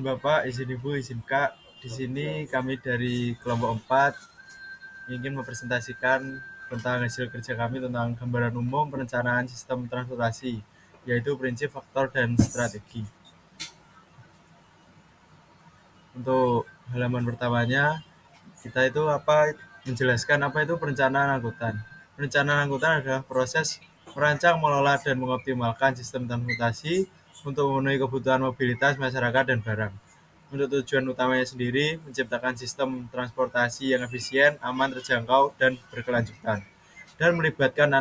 Bapak, izin Ibu, izin Kak. Di sini kami dari kelompok 4 ingin mempresentasikan tentang hasil kerja kami tentang gambaran umum perencanaan sistem transportasi, yaitu prinsip, faktor, dan strategi. Untuk halaman pertamanya, kita itu menjelaskan apa itu perencanaan angkutan. Perencanaan angkutan adalah proses merancang, mengelola, dan mengoptimalkan sistem transportasi untuk memenuhi kebutuhan mobilitas masyarakat dan barang. Untuk tujuan utamanya sendiri, menciptakan sistem transportasi yang efisien, aman, terjangkau, dan berkelanjutan. Dan melibatkan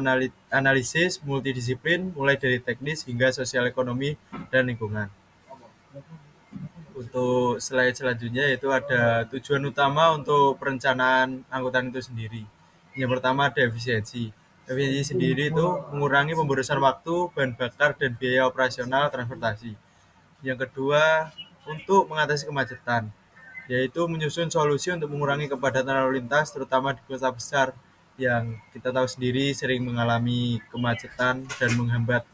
analisis multidisiplin, mulai dari teknis hingga sosial ekonomi dan lingkungan. Untuk slide selanjutnya yaitu ada tujuan utama untuk perencanaan angkutan itu sendiri. Yang pertama ada efisiensi. Efisiensi sendiri itu mengurangi pemborosan waktu, bahan bakar, dan biaya operasional transportasi. Yang kedua, untuk mengatasi kemacetan, yaitu menyusun solusi untuk mengurangi kepadatan lalu lintas, terutama di kota besar yang kita tahu sendiri sering mengalami kemacetan dan menghambat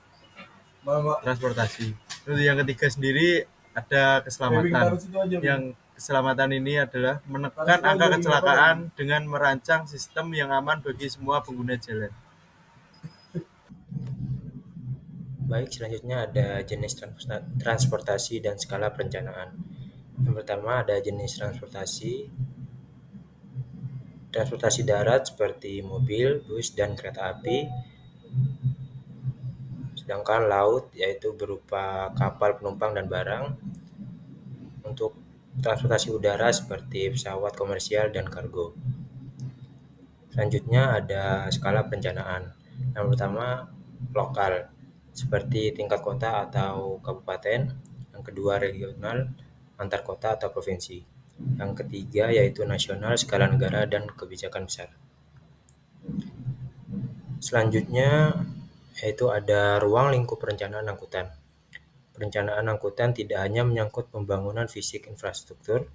transportasi. Lalu yang ketiga sendiri ada keselamatan. Yang keselamatan ini adalah menekan angka kecelakaan dengan merancang sistem yang aman bagi semua pengguna jalan. Baik, selanjutnya ada jenis transportasi dan skala perencanaan. Yang pertama ada jenis transportasi. Transportasi darat seperti mobil, bus, dan kereta api. Sedangkan laut yaitu berupa kapal penumpang dan barang. Untuk transportasi udara seperti pesawat komersial dan kargo. Selanjutnya ada skala perencanaan. Yang pertama lokal, seperti tingkat kota atau kabupaten. Yang kedua regional, antar kota atau provinsi. Yang ketiga yaitu nasional, skala negara dan kebijakan besar. Selanjutnya yaitu ada ruang lingkup perencanaan angkutan. Perencanaan angkutan tidak hanya menyangkut pembangunan fisik infrastruktur,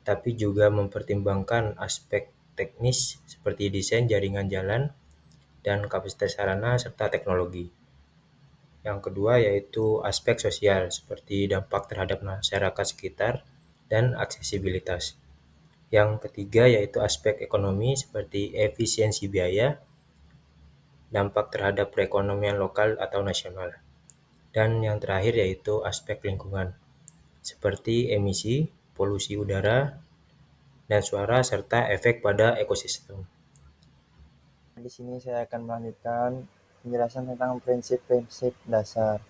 tapi juga mempertimbangkan aspek teknis seperti desain jaringan jalan dan kapasitas sarana serta teknologi. Yang kedua yaitu aspek sosial seperti dampak terhadap masyarakat sekitar dan aksesibilitas. Yang ketiga yaitu aspek ekonomi seperti efisiensi biaya, dampak terhadap perekonomian lokal atau nasional. Dan yang terakhir yaitu aspek lingkungan seperti emisi, polusi udara, dan suara serta efek pada ekosistem. Di sini saya akan melanjutkan penjelasan tentang prinsip-prinsip dasar.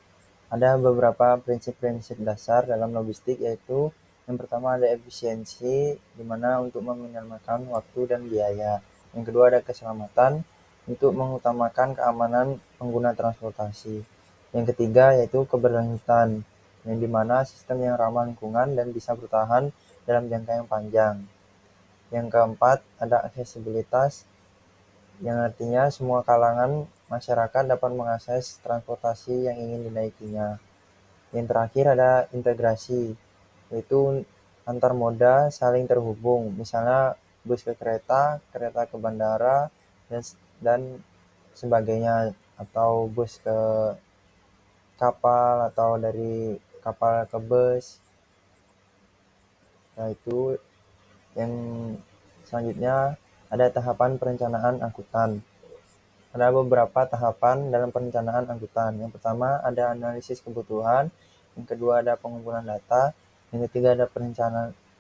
Ada beberapa prinsip-prinsip dasar dalam logistik, yaitu yang pertama ada efisiensi, di mana untuk meminimalkan waktu dan biaya. Yang kedua ada keselamatan, untuk mengutamakan keamanan pengguna transportasi. Yang ketiga yaitu keberlanjutan, yang dimana sistem yang ramah lingkungan dan bisa bertahan dalam jangka yang panjang. Yang keempat ada aksesibilitas, yang artinya semua kalangan masyarakat dapat mengakses transportasi yang ingin dinaikinya. Yang terakhir ada integrasi, yaitu antar moda saling terhubung, misalnya bus ke kereta, kereta ke bandara, dan sebagainya, atau bus ke kapal, atau dari kapal ke bus. Nah, itu yang selanjutnya ada tahapan perencanaan angkutan. Ada beberapa tahapan dalam perencanaan angkutan. Yang pertama ada analisis kebutuhan, yang kedua ada pengumpulan data, yang ketiga ada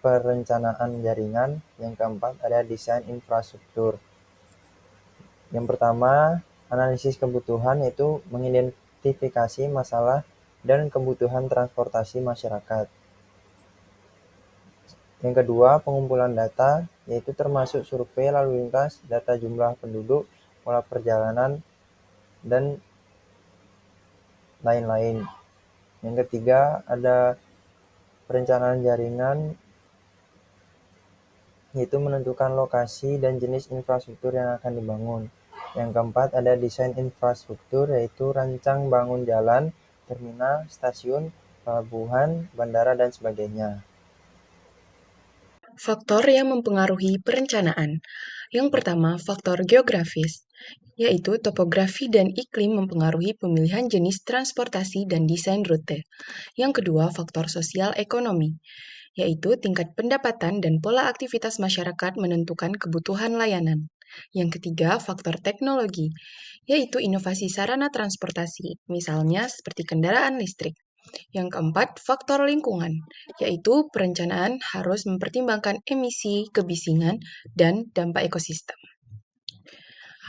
perencanaan jaringan, yang keempat ada desain infrastruktur. Yang pertama, analisis kebutuhan yaitu mengidentifikasi masalah dan kebutuhan transportasi masyarakat. Yang kedua, pengumpulan data yaitu termasuk survei lalu lintas, data jumlah penduduk, pola perjalanan, dan lain-lain. Yang ketiga ada perencanaan jaringan, yaitu menentukan lokasi dan jenis infrastruktur yang akan dibangun. Yang keempat ada desain infrastruktur, yaitu rancang bangun jalan, terminal, stasiun, pelabuhan, bandara, dan sebagainya. Faktor yang mempengaruhi perencanaan. Yang pertama, faktor geografis, yaitu topografi dan iklim mempengaruhi pemilihan jenis transportasi dan desain rute. Yang kedua, faktor sosial ekonomi, yaitu tingkat pendapatan dan pola aktivitas masyarakat menentukan kebutuhan layanan. Yang ketiga, faktor teknologi, yaitu inovasi sarana transportasi, misalnya seperti kendaraan listrik. Yang keempat, faktor lingkungan, yaitu perencanaan harus mempertimbangkan emisi, kebisingan, dan dampak ekosistem.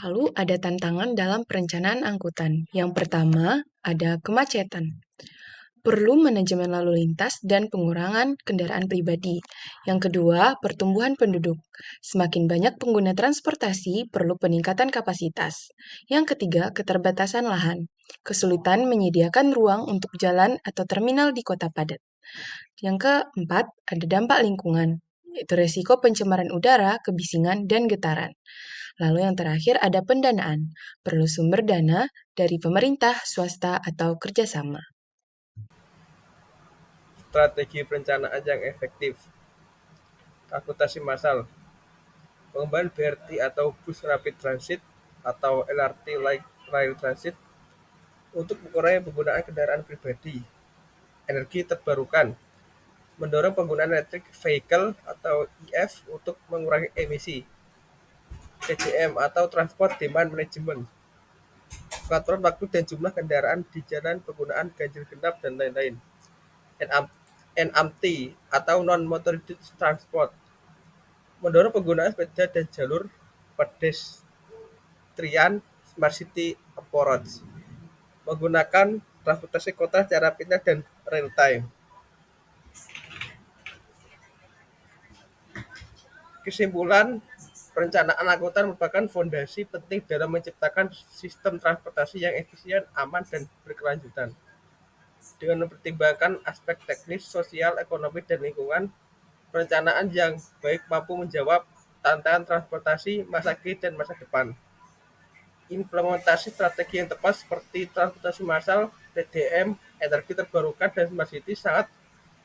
Lalu ada tantangan dalam perencanaan angkutan. Yang pertama, ada kemacetan. Perlu manajemen lalu lintas dan pengurangan kendaraan pribadi. Yang kedua, pertumbuhan penduduk. Semakin banyak pengguna transportasi, perlu peningkatan kapasitas. Yang ketiga, keterbatasan lahan. Kesulitan menyediakan ruang untuk jalan atau terminal di kota padat. Yang keempat, ada dampak lingkungan, yaitu resiko pencemaran udara, kebisingan, dan getaran. Lalu yang terakhir ada pendanaan. Perlu sumber dana dari pemerintah, swasta, atau kerjasama. Strategi perencanaan yang efektif. Transportasi massal. Pengembangan BRT atau Bus Rapid Transit atau LRT Light Rail Transit untuk mengurangi penggunaan kendaraan pribadi. Energi terbarukan. Mendorong penggunaan electric vehicle atau EV untuk mengurangi emisi. TDM atau Transport Demand Management. Pengaturan waktu dan jumlah kendaraan di jalan, penggunaan ganjil genap, dan lain-lain. NMT atau Non-Motorized Transport. Mendorong penggunaan sepeda dan jalur pedestrian Smart City Approach. Menggunakan transportasi kota secara pintar dan real time. Kesimpulan, perencanaan angkutan merupakan fondasi penting dalam menciptakan sistem transportasi yang efisien, aman, dan berkelanjutan. Dengan mempertimbangkan aspek teknis, sosial, ekonomi, dan lingkungan, perencanaan yang baik mampu menjawab tantangan transportasi masa kini dan masa depan. Implementasi strategi yang tepat seperti transportasi massal, TDM, energi terbarukan, dan smart city sangat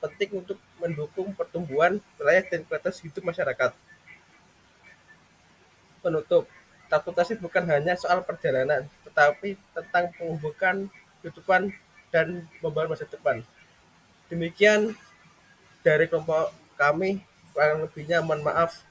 penting untuk mendukung pertumbuhan wilayah dan kualitas hidup masyarakat. Penutup, transportasi bukan hanya soal perjalanan, tetapi tentang menghubungkan kehidupan dan membangun masa depan. Demikian dari kelompok kami, kurang lebihnya mohon maaf.